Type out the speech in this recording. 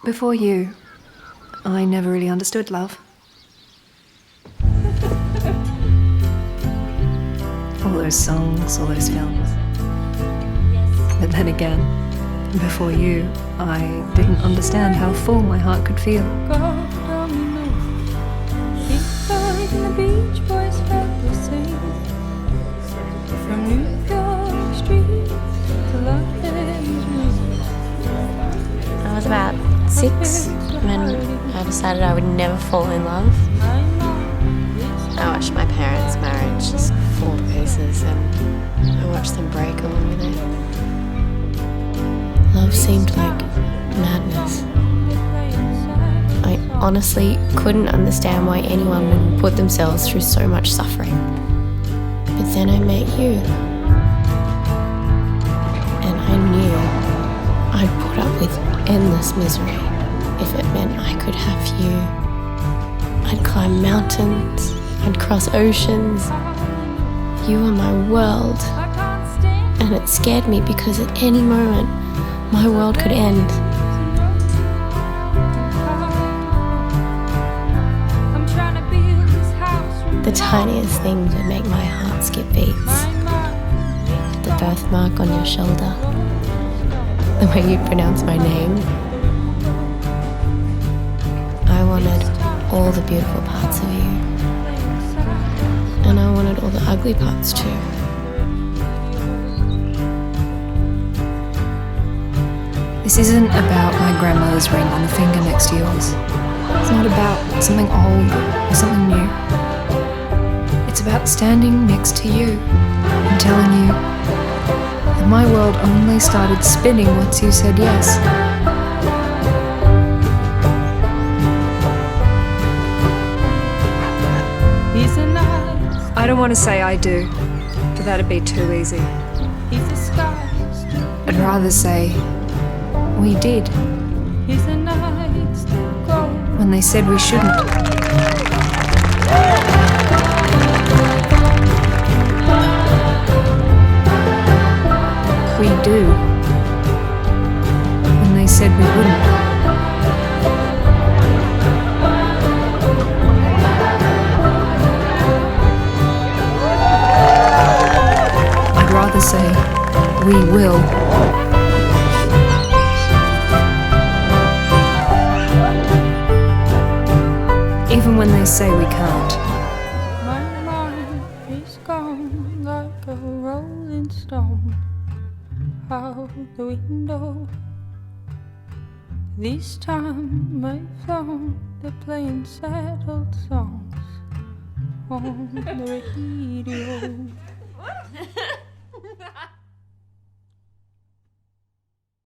Before you, I never really understood love. All those songs, all those films. But then again, before you, I didn't understand how full my heart could feel. I was about 6 when I decided I would never fall in love. I watched my parents' marriage just fall to pieces and I watched them break along with it. Love seemed like madness. I honestly couldn't understand why anyone would put themselves through so much suffering. But then I met you. And I knew I'd put up with endless misery if it meant I could have you. I'd climb mountains, I'd cross oceans. You were my world. And it scared me because at any moment, my world could end. The tiniest things would make my heart skip beats. The birthmark on your shoulder. The way you'd pronounce my name. I wanted all the beautiful parts of you. And I wanted all the ugly parts too. This isn't about my grandmother's ring on the finger next to yours. It's not about something old or something new. It's about standing next to you and telling you that my world only started spinning once you said yes. I don't want to say I do, but that'd be too easy. I'd rather say we did when they said we shouldn't. We do when they said we wouldn't. I'd rather say we will. Even when they say we can't. My mind is gone like a rolling stone out the window. This time my phone, they're playing sad old songs on the radio.